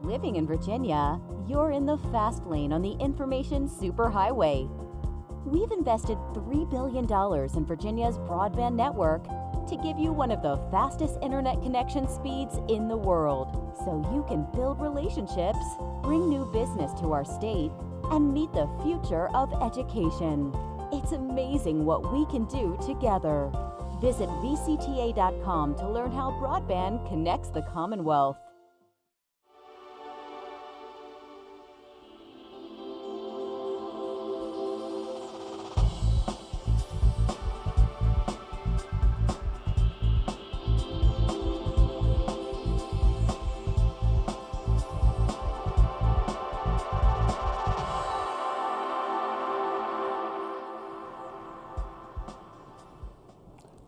Living in Virginia, you're in the fast lane on the information superhighway. We've invested $3 billion in Virginia's broadband network to give you one of the fastest internet connection speeds in the world, so you can build relationships, bring new business to our state, and meet the future of education. It's amazing what we can do together. Visit VCTA.com to learn how broadband connects the Commonwealth.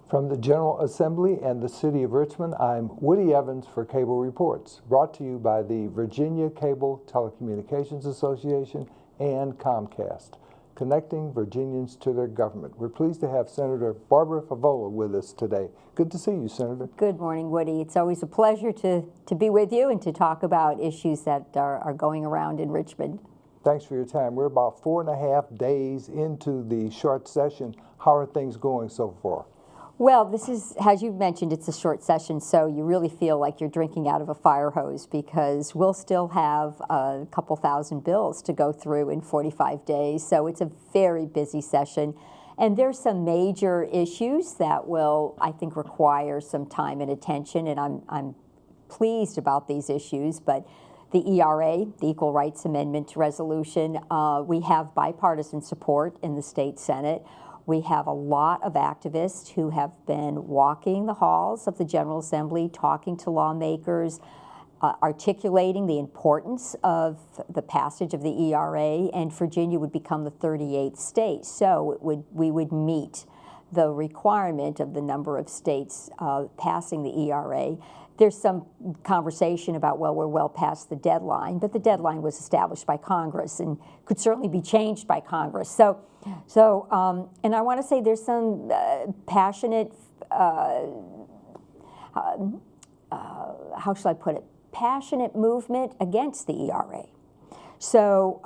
From the General Assembly and the City of Richmond, I'm Woody Evans for Cable Reports, brought to you by the Virginia Cable Telecommunications Association and Comcast, connecting Virginians to their government. We're pleased to have Senator Barbara Favola with us today. Good to see you, Senator. Good morning, Woody. It's always a pleasure to be with you and to talk about issues that are going around in Richmond. Thanks for your time. We're about 4.5 days into the short session. How are things going so far? Well, this is, as you mentioned, it's a short session, so you really feel like you're drinking out of a fire hose because we'll still have a couple thousand bills to go through in 45 days. So it's a very busy session. And there's some major issues that will, I think, require some time and attention, and I'm pleased about these issues. But the ERA, the Equal Rights Amendment Resolution, we have bipartisan support in the state Senate. We have a lot of activists who have been walking the halls of the General Assembly, talking to lawmakers, articulating the importance of the passage of the ERA, and Virginia would become the 38th state. So we would meet the requirement of the number of states passing the ERA. There's some conversation about, well, we're well past the deadline, but the deadline was established by Congress and could certainly be changed by Congress. So, and I want to say there's some passionate, how shall I put it, passionate movement against the ERA. So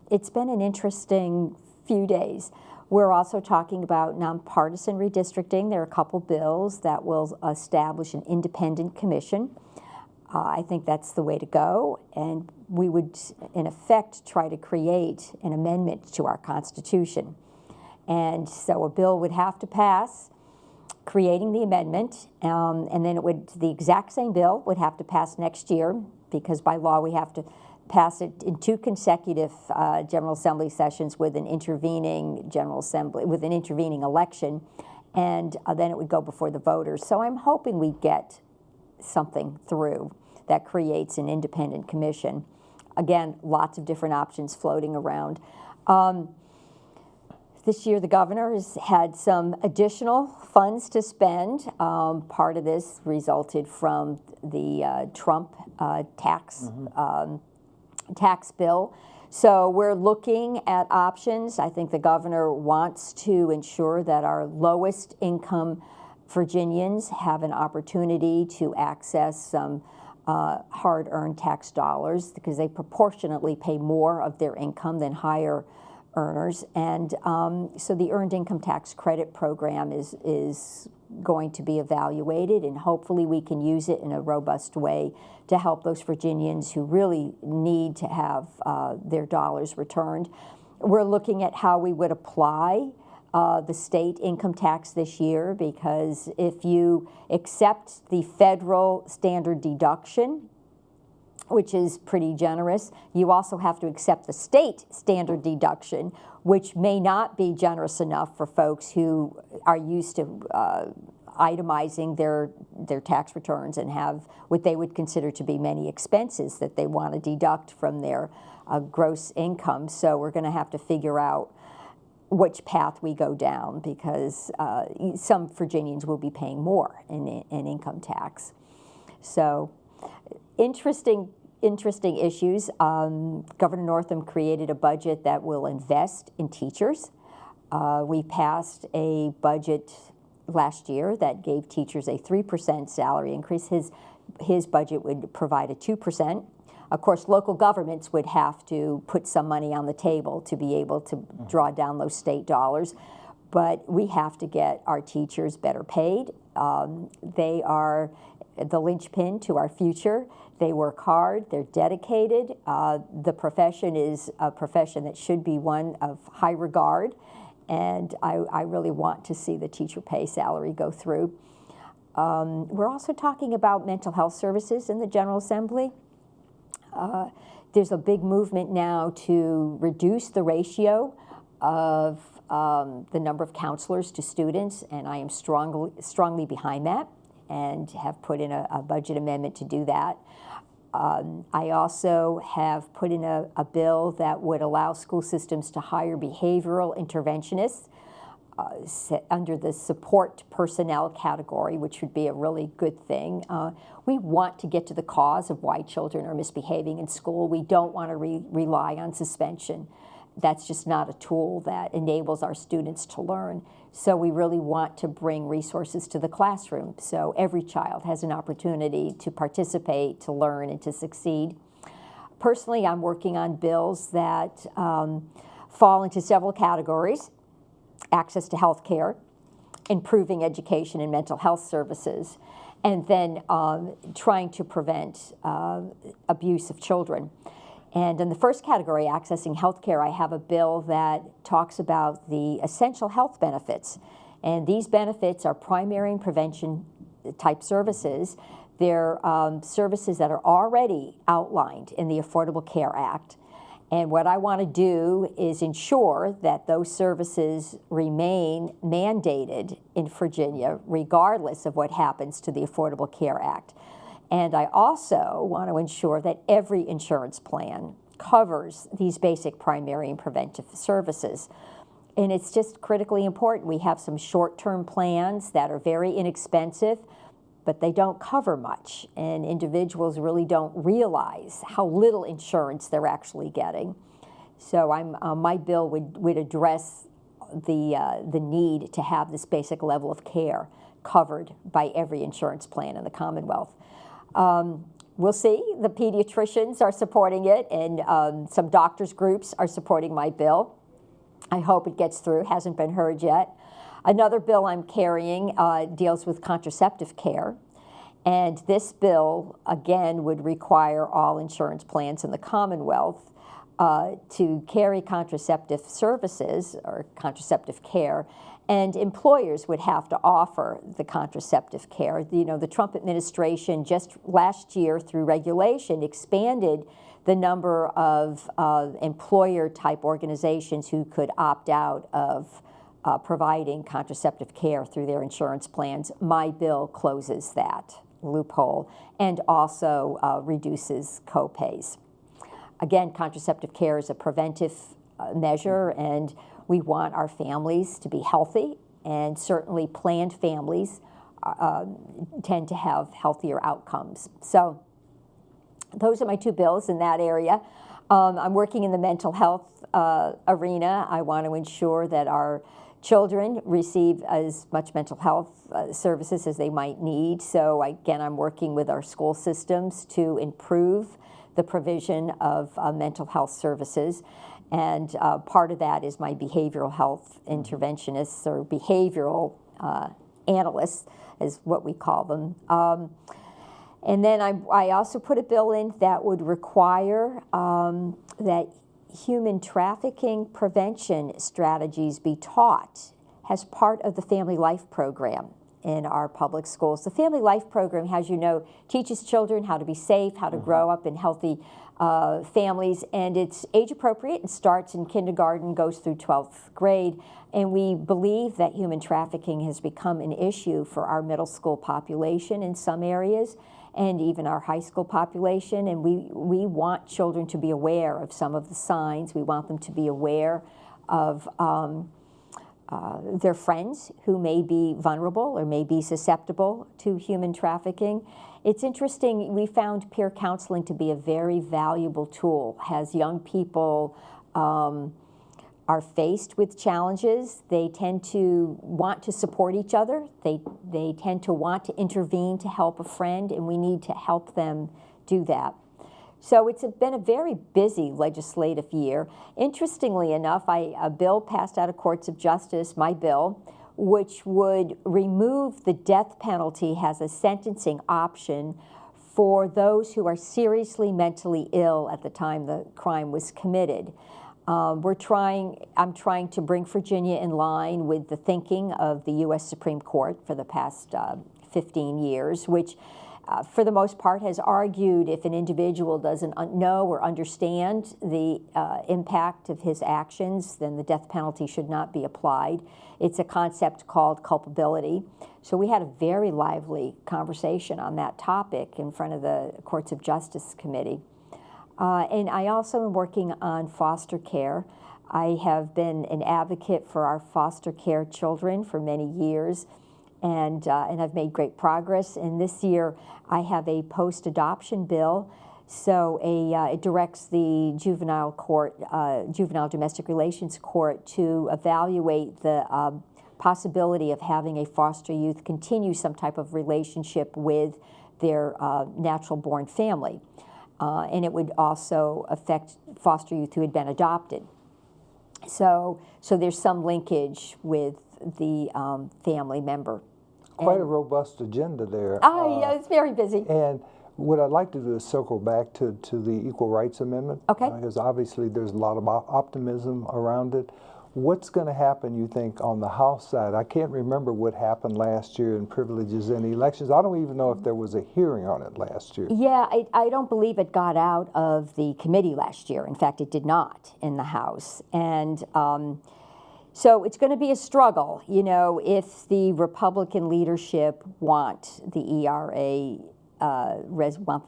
it's been an interesting few days. We're also talking about nonpartisan redistricting. There are a couple bills that will establish an independent commission. I think that's the way to go, and we would, in effect, try to create an amendment to our Constitution. And so a bill would have to pass, creating the amendment, and then the exact same bill would have to pass next year, because by law we have to pass it in 2 consecutive General Assembly sessions with an intervening General Assembly, with an intervening election, and then it would go before the voters. So I'm hoping we get something through that creates an independent commission. Again, lots of different options floating around. This year the governor has had some additional funds to spend. Part of this resulted from the Trump tax bill. So we're looking at options. I think the governor wants to ensure that our lowest income Virginians have an opportunity to access some hard-earned tax dollars because they proportionately pay more of their income than higher earners. And so the Earned Income Tax Credit Program is going to be evaluated, and hopefully we can use it in a robust way to help those Virginians who really need to have their dollars returned. We're looking at how we would apply the state income tax this year, because if you accept the federal standard deduction, which is pretty generous, you also have to accept the state standard deduction, which may not be generous enough for folks who are used to itemizing their tax returns and have what they would consider to be many expenses that they want to deduct from their gross income. So we're going to have to figure out which path we go down, because some Virginians will be paying more in income tax. So interesting issues. Governor Northam created a budget that will invest in teachers. We passed a budget last year that gave teachers a 3% salary increase. His budget would provide a 2%. Of course, local governments would have to put some money on the table to be able to draw down those state dollars, but we have to get our teachers better paid. They are the linchpin to our future. They work hard, they're dedicated. The profession is a profession that should be one of high regard, and I really want to see the teacher pay salary go through. We're also talking about mental health services in the General Assembly. There's a big movement now to reduce the ratio of the number of counselors to students, and I am strongly behind that and have put in a budget amendment to do that. I also have put in a bill that would allow school systems to hire behavioral interventionists under the support personnel category, which would be a really good thing. We want to get to the cause of why children are misbehaving in school. We don't want to rely on suspension. That's just not a tool that enables our students to learn. So we really want to bring resources to the classroom so every child has an opportunity to participate, to learn, and to succeed. Personally, I'm working on bills that fall into several categories: access to health care, improving education and mental health services, and then trying to prevent abuse of children. And in the first category, accessing health care, I have a bill that talks about the essential health benefits. And these benefits are primary and prevention type services. They're services that are already outlined in the Affordable Care Act. And what I want to do is ensure that those services remain mandated in Virginia, regardless of what happens to the Affordable Care Act. And I also want to ensure that every insurance plan covers these basic primary and preventive services. And it's just critically important. We have some short-term plans that are very inexpensive, but they don't cover much, and individuals really don't realize how little insurance they're actually getting. So my bill would address the need to have this basic level of care covered by every insurance plan in the Commonwealth. We'll see. The pediatricians are supporting it, and some doctors' groups are supporting my bill. I hope it gets through. It hasn't been heard yet. Another bill I'm carrying deals with contraceptive care. And this bill, again, would require all insurance plans in the Commonwealth to carry contraceptive services or contraceptive care. And employers would have to offer the contraceptive care. The Trump administration just last year, through regulation, expanded the number of employer-type organizations who could opt out of providing contraceptive care through their insurance plans. My bill closes that loophole and also reduces co-pays. Again, contraceptive care is a preventive measure, and we want our families to be healthy, and certainly planned families tend to have healthier outcomes. So those are my two bills in that area. I'm working in the mental health arena. I want to ensure that our children receive as much mental health services as they might need. So again, I'm working with our school systems to improve the provision of mental health services. And part of that is my behavioral health interventionists, or behavioral analysts is what we call them. And then I also put a bill in that would require that human trafficking prevention strategies be taught as part of the Family Life Program in our public schools. The Family Life Program, as you know, teaches children how to be safe, how to grow up in healthy families, and it's age appropriate. It starts in kindergarten, goes through 12th grade, and we believe that human trafficking has become an issue for our middle school population in some areas, and even our high school population, and we want children to be aware of some of the signs. We want them to be aware of their friends who may be vulnerable or may be susceptible to human trafficking. It's interesting, we found peer counseling to be a very valuable tool. As young people are faced with challenges, they tend to want to support each other. They tend to want to intervene to help a friend, and we need to help them do that. So it's been a very busy legislative year. Interestingly enough, a bill passed out of courts of justice, my bill, which would remove the death penalty as a sentencing option for those who are seriously mentally ill at the time the crime was committed. I'm trying to bring Virginia in line with the thinking of the U.S. Supreme Court for the past 15 years, which for the most part has argued if an individual doesn't know or understand the impact of his actions, then the death penalty should not be applied. It's a concept called culpability. So we had a very lively conversation on that topic in front of the Courts of Justice Committee. And I also am working on foster care. I have been an advocate for our foster care children for many years, and I've made great progress. And this year, I have a post-adoption bill. So it directs the juvenile domestic relations court to evaluate the possibility of having a foster youth continue some type of relationship with their natural-born family. And it would also affect foster youth who had been adopted. So there's some linkage with the family member. Quite a robust agenda there. Yeah, it's very busy. And what I'd like to do is circle back to the Equal Rights Amendment. Okay. Because obviously there's a lot of optimism around it. What's going to happen, you think, on the House side? I can't remember what happened last year in privileges and elections. I don't even know if there was a hearing on it last year. Yeah, I don't believe it got out of the committee last year. In fact, it did not in the House. And so it's going to be a struggle. You know, if the Republican leadership want the ERA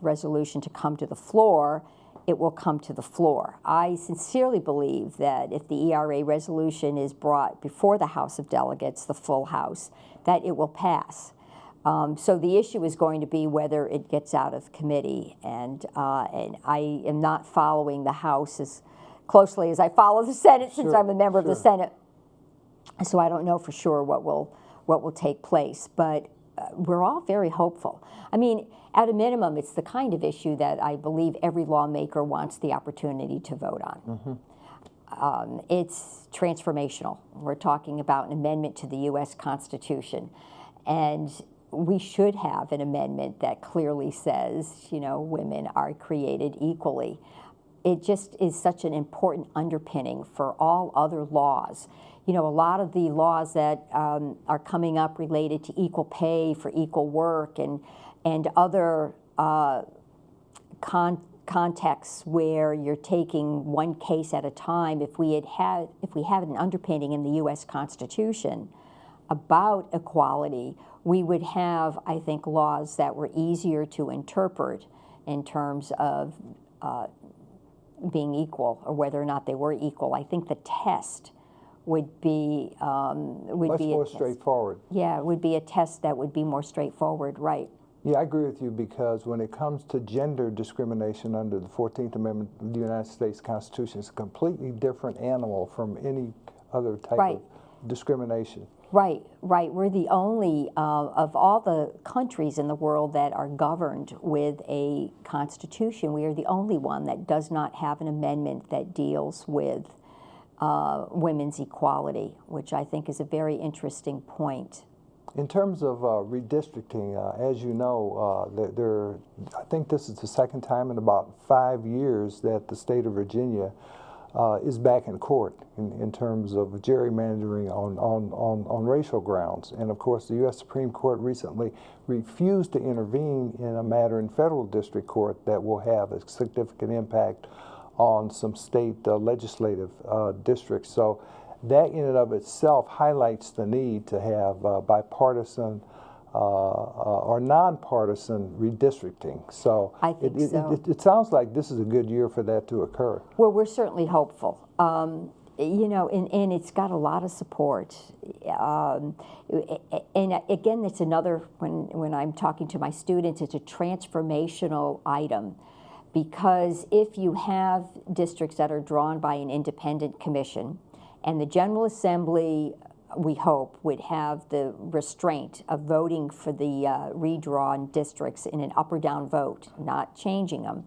resolution to come to the floor, it will come to the floor. I sincerely believe that if the ERA resolution is brought before the House of Delegates, the full House, that it will pass. So the issue is going to be whether it gets out of committee, and I am not following the House as closely as I follow the Senate, since I'm a member of the Senate. So I don't know for sure what will take place, but we're all very hopeful. I mean, at a minimum, it's the kind of issue that I believe every lawmaker wants the opportunity to vote on. Mm-hmm. It's transformational. We're talking about an amendment to the U.S. Constitution, and we should have an amendment that clearly says, you know, women are created equally. It just is such an important underpinning for all other laws. You know, a lot of the laws that are coming up related to equal pay for equal work and other contexts where you're taking one case at a time. If we had an underpinning in the U.S. Constitution about equality, we would have, I think, laws that were easier to interpret in terms of being equal, or whether or not they were equal. I think the test would be much more straightforward. Yeah, it would be a test that would be more straightforward, right? Yeah, I agree with you, because when it comes to gender discrimination under the 14th Amendment of the United States Constitution, it's a completely different animal from any other type of discrimination. Right, right. We're the only, of all the countries in the world that are governed with a constitution, we are the only one that does not have an amendment that deals with women's equality, which I think is a very interesting point. In terms of redistricting, as you know, I think this is the second time in about 5 years that the state of Virginia is back in court in terms of gerrymandering on racial grounds. And of course, the U.S. Supreme Court recently refused to intervene in a matter in federal district court that will have a significant impact on some state legislative districts. So that in and of itself highlights the need to have bipartisan or nonpartisan redistricting. So I think so. It sounds like this is a good year for that to occur. Well, we're certainly hopeful. You know, and it's got a lot of support. And again, it's another, when I'm talking to my students, it's a transformational item. Because if you have districts that are drawn by an independent commission, and the General Assembly, we hope, would have the restraint of voting for the redrawn districts in an up or down vote, not changing them.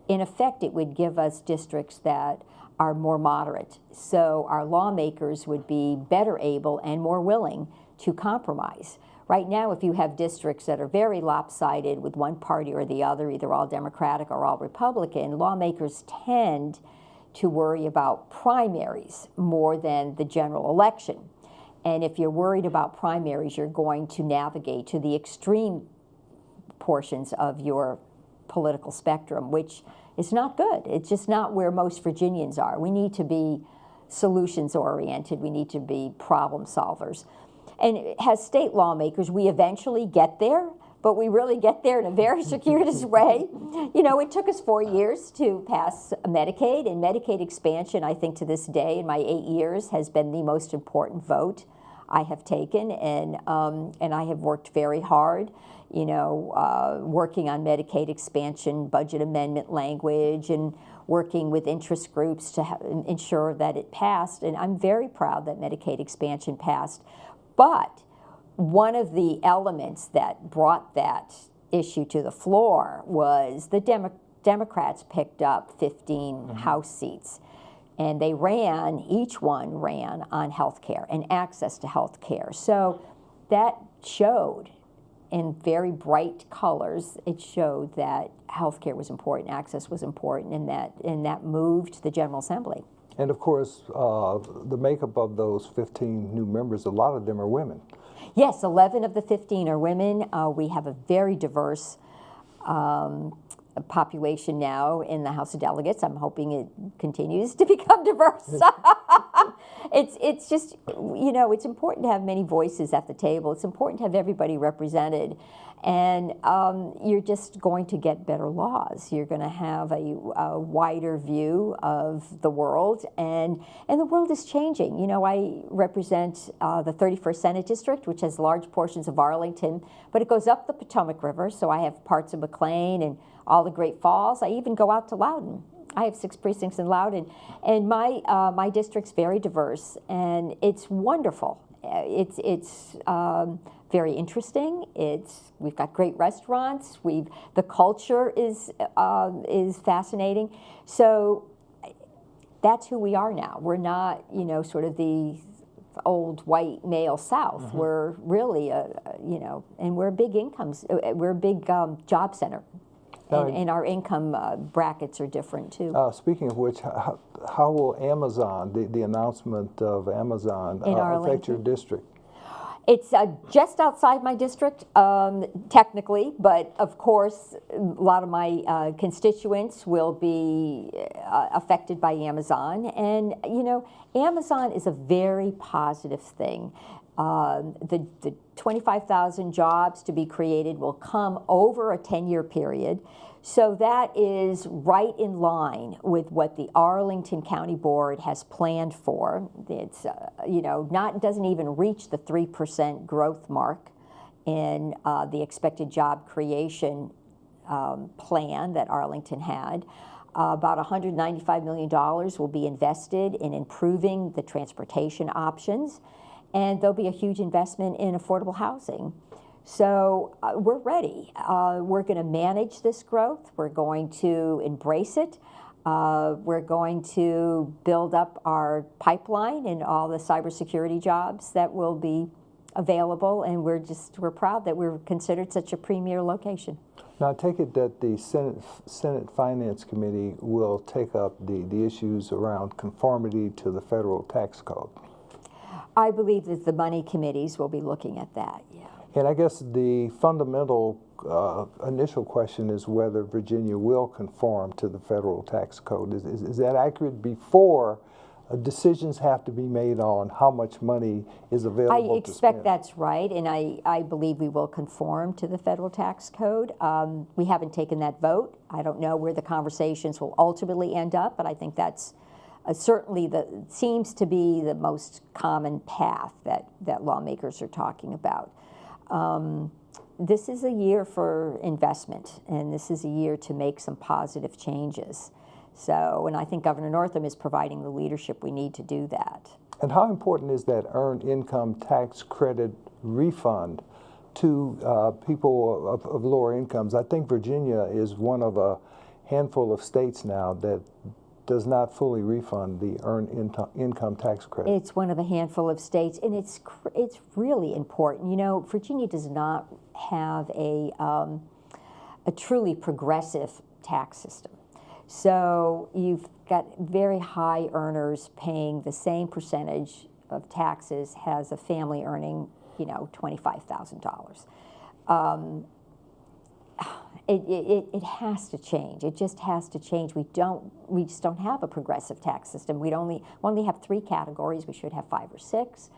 in effect, it would give us districts that are more moderate. So our lawmakers would be better able and more willing to compromise. Right now, if you have districts that are very lopsided with one party or the other, either all Democratic or all Republican, lawmakers tend to worry about primaries more than the general election. And if you're worried about primaries, you're going to navigate to the extreme portions of your political spectrum, which is not good. It's just not where most Virginians are. We need to be solutions-oriented. We need to be problem solvers. And as state lawmakers, we eventually get there, but we really get there in a very circuitous way. You know, it took us 4 years to pass Medicaid, and Medicaid expansion, I think to this day, in my 8 years, has been the most important vote I have taken, and I have worked very hard, you know, working on Medicaid expansion, budget amendment language, and working with interest groups to ensure that it passed. And I'm very proud that Medicaid expansion passed. But one of the elements that brought that issue to the floor was the Democrats picked up 15 House seats. And they ran, each one ran on health care and access to health care. So that showed in very bright colors, it showed that health care was important, access was important, and that moved the General Assembly. And of course, the makeup of those 15 new members, a lot of them are women. Yes, 11 of the 15 are women. We have a very diverse population now in the House of Delegates. I'm hoping it continues to become diverse. It's just, you know, it's important to have many voices at the table. It's important to have everybody represented. And you're just going to get better laws. You're going to have a wider view of the world, and the world is changing. You know, I represent the 31st Senate District, which has large portions of Arlington, but it goes up the Potomac River, so I have parts of McLean and all the Great Falls. I even go out to Loudoun. I have 6 precincts in Loudoun, and my district's very diverse, and it's wonderful. It's very interesting. We've got great restaurants. The culture is fascinating. So that's who we are now. We're not, you know, sort of the old white male South. We're really you know, and we're big incomes. We're a big job center. And our income brackets are different too. Speaking of which, how will Amazon, the announcement of Amazon, affect your district? It's just outside my district, technically, but of course, a lot of my constituents will be affected by Amazon. And, you know, Amazon is a very positive thing. The 25,000 jobs to be created will come over a 10-year period. So that is right in line with what the Arlington County Board has planned for. It's, you know, doesn't even reach the 3% growth mark in the expected job creation plan that Arlington had. About $195 million will be invested in improving the transportation options, and there'll be a huge investment in affordable housing. So we're ready. We're going to manage this growth. We're going to embrace it. We're going to build up our pipeline and all the cybersecurity jobs that will be available, and we're proud that we're considered such a premier location. Now, I take it that the Senate Finance Committee will take up the issues around conformity to the federal tax code. I believe that the money committees will be looking at that, yeah. And I guess the fundamental initial question is whether Virginia will conform to the federal tax code. Is that accurate before decisions have to be made on how much money is available to spend? I expect that's right, and I believe we will conform to the federal tax code. We haven't taken that vote. I don't know where the conversations will ultimately end up, but I think that's certainly seems to be the most common path that lawmakers are talking about. This is a year for investment, and this is a year to make some positive changes. So, and I think Governor Northam is providing the leadership we need to do that. And how important is that earned income tax credit refund to people of lower incomes? I think Virginia is one of a handful of states now that does not fully refund the earned income tax credit. It's one of a handful of states, and it's really important. You know, Virginia does not have a truly progressive tax system. So you've got very high earners paying the same percentage of taxes as a family earning, you know, $25,000. It has to change. It just has to change. We just don't have a progressive tax system. We only have 3 categories. We should have 5 or 6.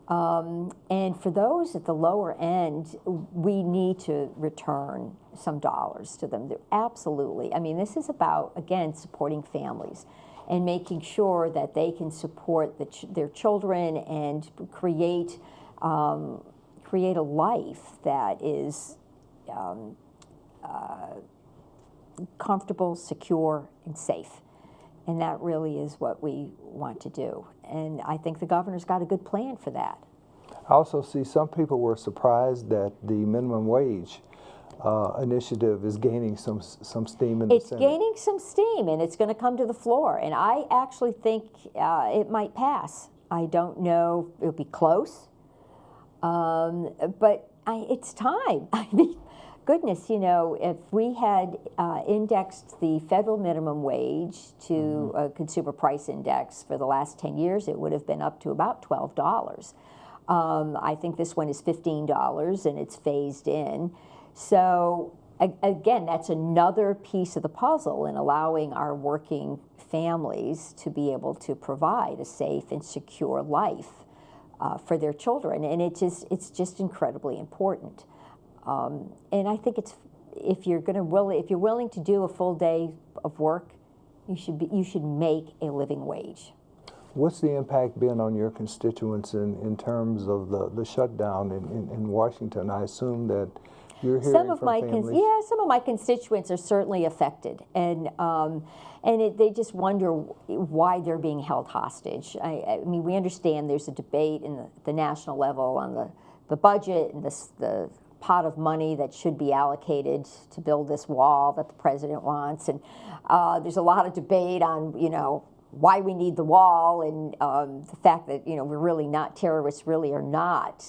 And for those at the lower end, we need to return some dollars to them. Absolutely. I mean, this is about, again, supporting families and making sure that they can support their children and create a life that is comfortable, secure, and safe. And that really is what we want to do. And I think the governor's got a good plan for that. I also see some people were surprised that the minimum wage initiative is gaining some steam in the Senate. It's gaining some steam, and it's going to come to the floor. And I actually think it might pass. I don't know if it'll be close, but it's time. I mean, goodness, you know, if we had indexed the federal minimum wage to a consumer price index for the last 10 years, it would have been up to about $12. I think this one is $15, and it's phased in. So, again, that's another piece of the puzzle in allowing our working families to be able to provide a safe and secure life for their children. And it's just incredibly important. And I think if you're willing to do a full day of work, you should make a living wage. What's the impact been on your constituents in terms of the shutdown in Washington? I assume that you're hearing from families. Some of my constituents are certainly affected, and they just wonder why they're being held hostage. I mean, we understand there's a debate in the national level on the budget and the pot of money that should be allocated to build this wall that the president wants, and there's a lot of debate on, you know, why we need the wall, and the fact that, you know, we're really not, terrorists really are not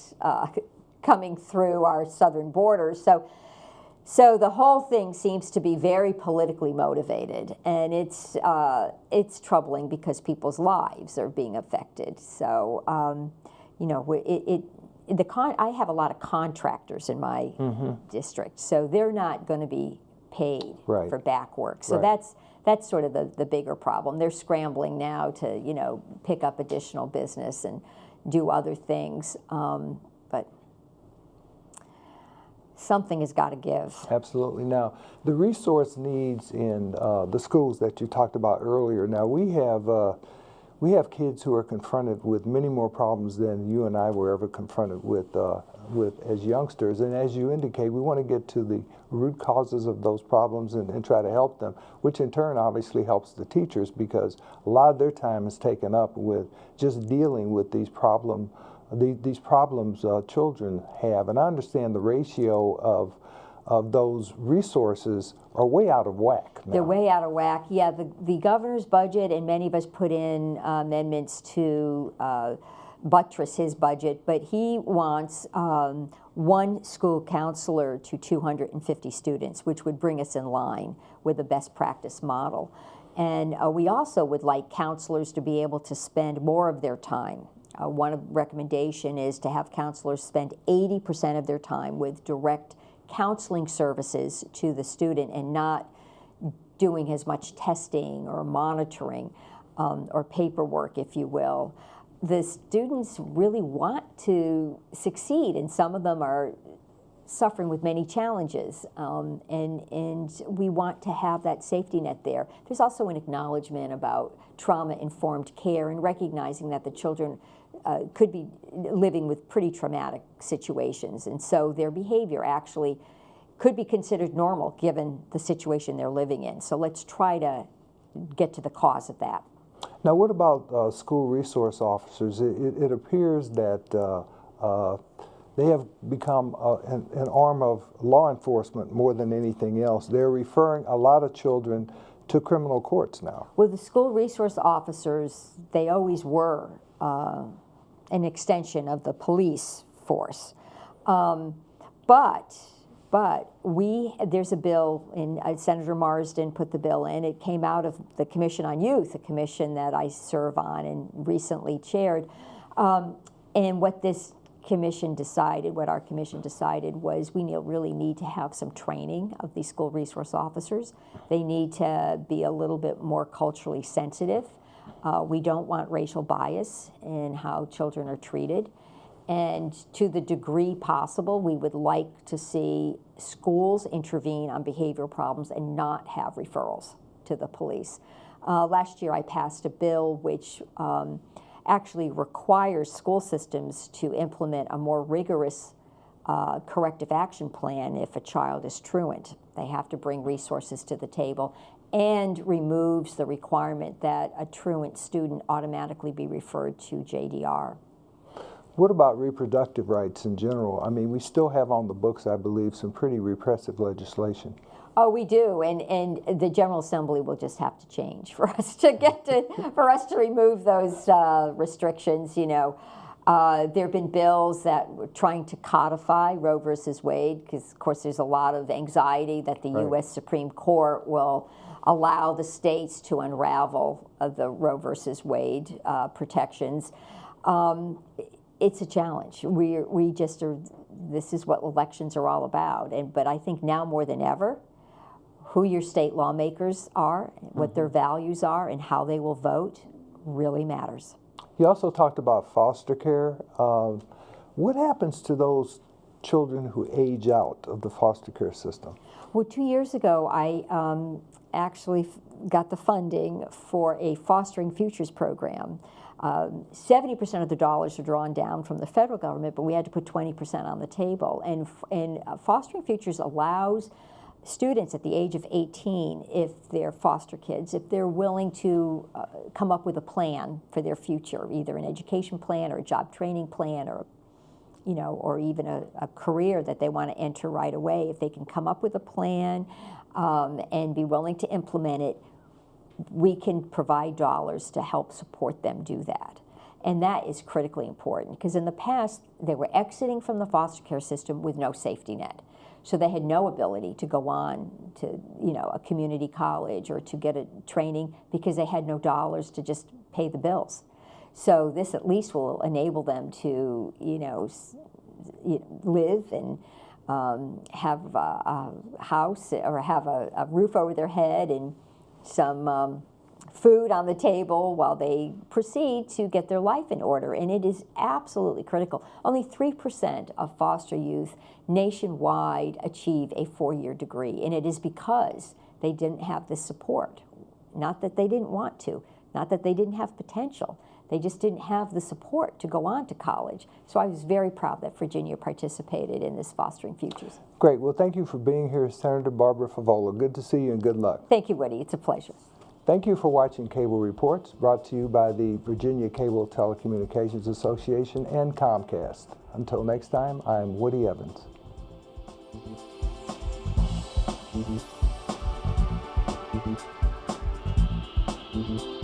coming through our southern borders. So the whole thing seems to be very politically motivated, and it's troubling because people's lives are being affected. So you know, I have a lot of contractors in my district, so they're not going to be paid for back work. So that's sort of the bigger problem. They're scrambling now to, you know, pick up additional business and do other things, but something has got to give. Absolutely. Now, the resource needs in the schools that you talked about earlier. Now, we have kids who are confronted with many more problems than you and I were ever confronted with as youngsters. And as you indicate, we want to get to the root causes of those problems and try to help them, which in turn obviously helps the teachers, because a lot of their time is taken up with just dealing with these problems children have. And I understand the ratio of those resources are way out of whack now. They're way out of whack. Yeah, the governor's budget, and many of us put in amendments to buttress his budget, but he wants one school counselor to 250 students, which would bring us in line with the best practice model. And we also would like counselors to be able to spend more of their time. One recommendation is to have counselors spend 80% of their time with direct counseling services to the student and not doing as much testing or monitoring or paperwork, if you will. The students really want to succeed, and some of them are suffering with many challenges, and we want to have that safety net there. There's also an acknowledgement about trauma-informed care and recognizing that the children could be living with pretty traumatic situations, and so their behavior actually could be considered normal given the situation they're living in. So let's try to get to the cause of that. Now, what about school resource officers? It appears that they have become an arm of law enforcement more than anything else. They're referring a lot of children to criminal courts now. Well, the school resource officers, they always were an extension of the police force. But there's a bill, in Senator Marsden put the bill in. It came out of the Commission on Youth, a commission that I serve on and recently chaired. And what this commission decided, what our commission decided, was we really need to have some training of these school resource officers. They need to be a little bit more culturally sensitive. We don't want racial bias in how children are treated. And to the degree possible, we would like to see schools intervene on behavioral problems and not have referrals to the police. Last year I passed a bill which actually requires school systems to implement a more rigorous corrective action plan if a child is truant. They have to bring resources to the table, and removes the requirement that a truant student automatically be referred to JDR. What about reproductive rights in general? I mean, we still have on the books, I believe, some pretty repressive legislation. Oh, we do, and the General Assembly will just have to change for us to remove those restrictions. You know, there have been bills that were trying to codify Roe versus Wade, because of course there's a lot of anxiety that the U.S. Supreme Court will allow the states to unravel the Roe versus Wade protections. It's a challenge. We just are. This is what elections are all about, but I think now more than ever, who your state lawmakers are, what their values are, and how they will vote really matters. You also talked about foster care. What happens to those children who age out of the foster care system? Well, 2 years ago, I actually got the funding for a Fostering Futures program. 70% of the dollars are drawn down from the federal government, but we had to put 20% on the table. And Fostering Futures allows students at the age of 18, if they're foster kids, if they're willing to come up with a plan for their future, either an education plan or a job training plan, or or even a career that they want to enter right away, if they can come up with a plan and be willing to implement it, we can provide dollars to help support them do that. And that is critically important, because in the past, they were exiting from the foster care system with no safety net. So they had no ability to go on to, a community college or to get a training, because they had no dollars to just pay the bills. So this at least will enable them to, live and have a house, or have a roof over their head and some food on the table while they proceed to get their life in order. And it is absolutely critical. Only 3% of foster youth nationwide achieve a 4-year degree, and it is because they didn't have the support. Not that they didn't want to, not that they didn't have potential. They just didn't have the support to go on to college. So I was very proud that Virginia participated in this Fostering Futures. Great. Well, thank you for being here, Senator Barbara Favola. Good to see you and good luck. Thank you, Woody. It's a pleasure. Thank you for watching Cable Reports, brought to you by the Virginia Cable Telecommunications Association and Comcast. Until next time, I'm Woody Evans. Mm-hmm.